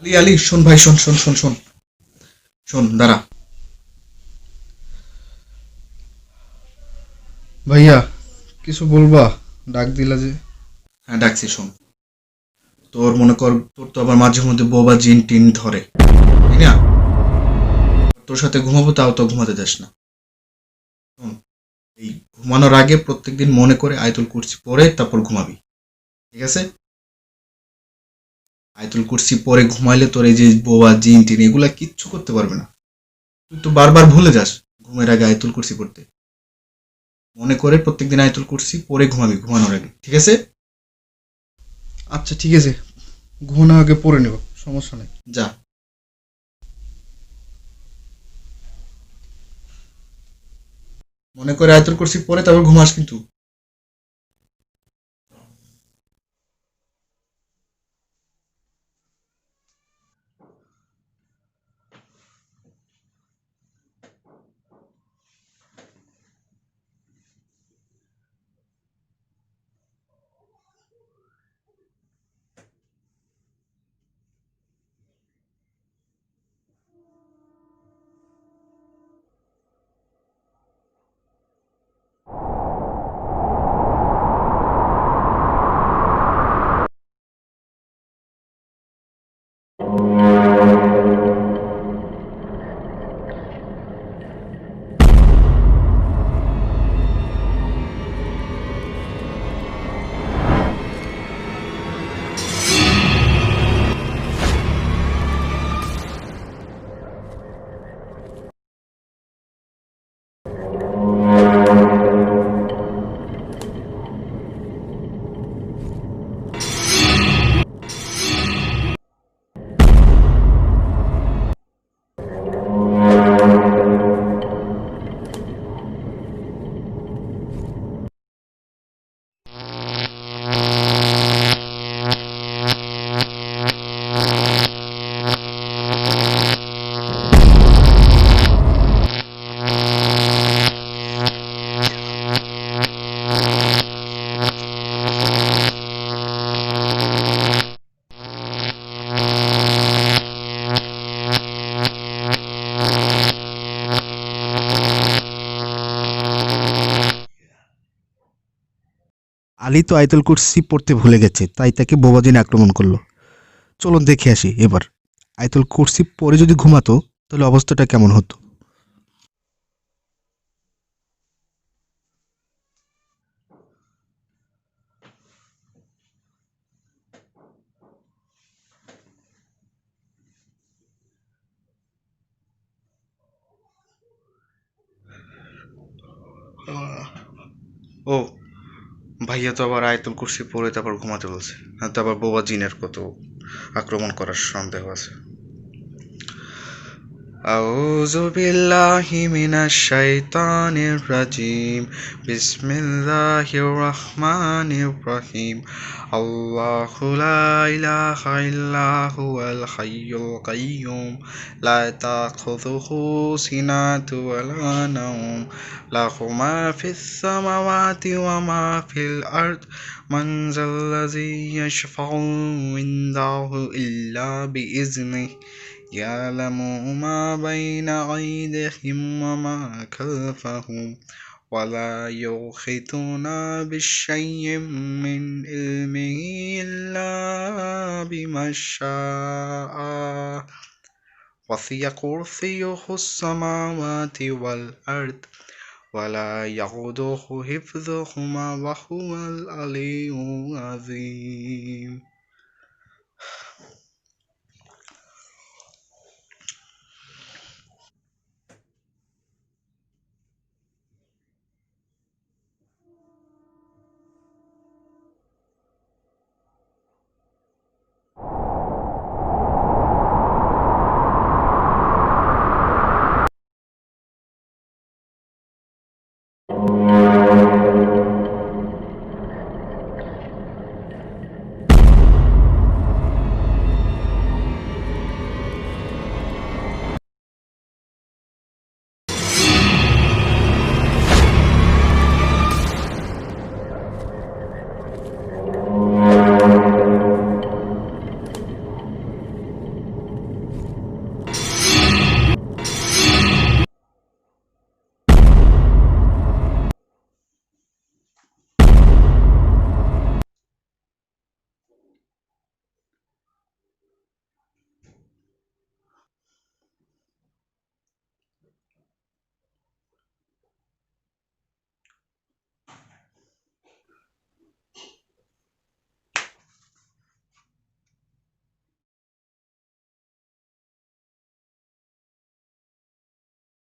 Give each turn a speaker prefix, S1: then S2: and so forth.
S1: আলি আলি, শোন ভাই, শোন শোন শোন শোন শোন, দাঁড়া। ভাইয়া, কিছু বলবা? ডাক দিলা যে? হ্যাঁ, ডাকছি, শোন। তোর মনে কর, তোর তো আবার মাঝে মধ্যে বোবা জিন টিন ধরে, তাই না? তোর সাথে ঘুমাবো, তাও তো ঘুমাতে যাস না। শোন, এই ঘুমানোর আগে প্রত্যেকদিন মনে করে আয়তুল কুরসি পড়ে তারপর ঘুমাবি, ঠিক আছে? আয়তুল কুরসি পড়ে ঘুমাইলে তোর এই যে বোবা জিন টিন এগুলা কিচ্ছু করতে পারবে না। তুই তো বারবার ভুলে যাস ঘুমের আগে আয়তুল কুরসি পড়তে। মনে করে প্রত্যেকদিন আয়তুল কুরসি পড়ে ঘুমাবি ঘুমানোর আগে, ঠিক আছে? আচ্ছা, ঠিক আছে, ঘুমানোর আগে পড়ে নেব, সমস্যা নেই, যা। মনে করে আয়তুল কুরসি পড়ে তারপর ঘুমাস কিন্তু।
S2: আলী তো আয়াতুল কুরসি পড়তে ভুলে গেছে, তাই তাকে বোবাজিন আক্রমণ করলো। চলুন দেখে আসি এবার আয়াতুল কুরসি পরে যদি ঘুমাতো তাহলে অবস্থাটা কেমন হতো।
S1: ও, ভাইয়া তো আবার আয়তুল কুরসি পড়ে তারপর ঘুমাতে বলছে, হ্যাঁ, তো আবার বোবা জিনের কত আক্রমণ করার সন্দেহ আছে। أعوذ بالله من الشيطان الرجيم. بسم الله الرحمن الرحيم. الله لا إله إلا هو الحي القيوم. لا تأخذه سنة ولا نوم. له ما في السماوات وما في الأرض. من ذا الذي يشفع عنده إلا بإذنه. يعلم ما بين أيديهم وما خلفهم. ولا يحيطون بشيء من علمه إلا بما شاء. وسع كرسيه السماوات والأرض. ولا يعوده حفظهما وهو العلي العظيم.